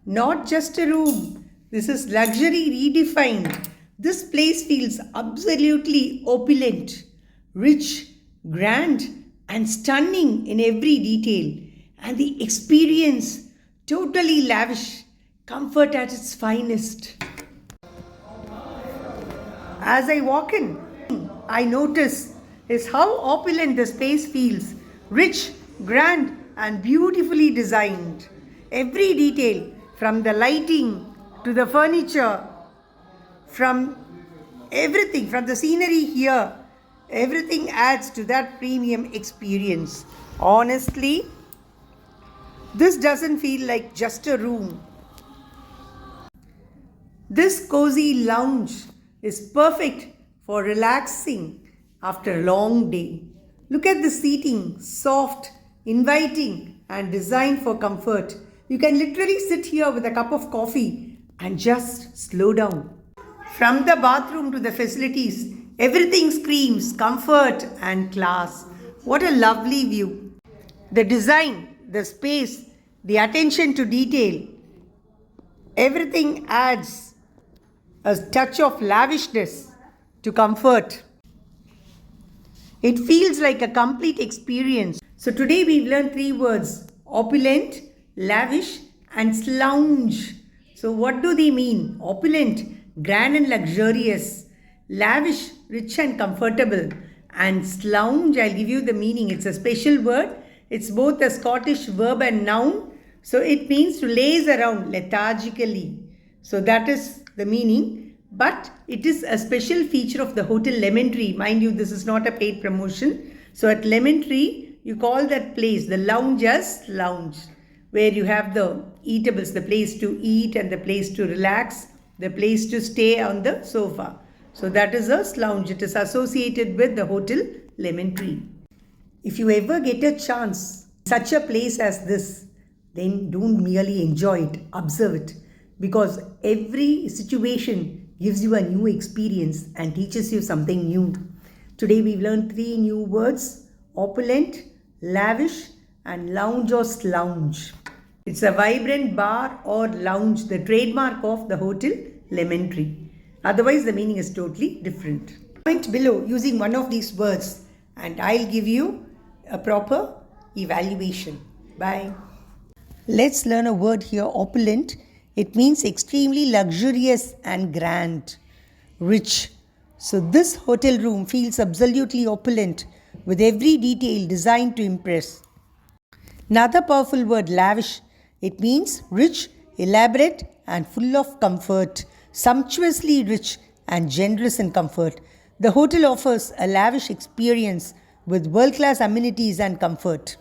not just a room. This is luxury redefined. This place feels absolutely opulent, rich, grand, and stunning in every detail. And the experience totally lavish, comfort at its finest. As I walk in, I notice is how opulent the space feels, rich, grand, and beautifully designed. Every detail, from the lighting to the furniture, from everything, from the scenery here, everything adds to that premium experience. Honestly, this doesn't feel like just a room. This cozy lounge is perfect for relaxing after a long day. Look at the seating, soft, inviting, and designed for comfort. You can literally sit here with a cup of coffee and just slow down. From the bathroom to the facilities, everything screams comfort and class. What a lovely view. The design, the space, the attention to detail, everything adds a touch of lavishness to comfort. It feels like a complete experience. So today we've learned 3 words: opulent, lavish, and lounge. So what do they mean? Opulent, grand and luxurious. Lavish, rich and comfortable. And lounge, I'll give you the meaning. It's a special word. It's both a Scottish verb and noun. So it means to laze around lethargically. So that is the meaning. But it is a special feature of the Hotel Lemon Tree. Mind you, this is not a paid promotion. So at Lemon Tree, you call that place, the lounge, as lounge, where you have the eatables, the place to eat and the place to relax, the place to stay on the sofa. So that is a lounge. It is associated with the Hotel Lemon Tree. If you ever get a chance, such a place as this, then don't merely enjoy it, observe it. Because every situation gives you a new experience and teaches you something new. Today we've learned 3 new words: opulent, lavish, and lounge or lounge. It's a vibrant bar or lounge, the trademark of the Hotel Lemon Tree. Otherwise, the meaning is totally different. Comment below using one of these words and I'll give you a proper evaluation. Bye. Let's learn a word here, opulent. It means extremely luxurious and grand, rich. So this hotel room feels absolutely opulent with every detail designed to impress. Another powerful word, lavish. It means rich, elaborate, and full of comfort, sumptuously rich and generous in comfort. The hotel offers a lavish experience with world-class amenities and comfort.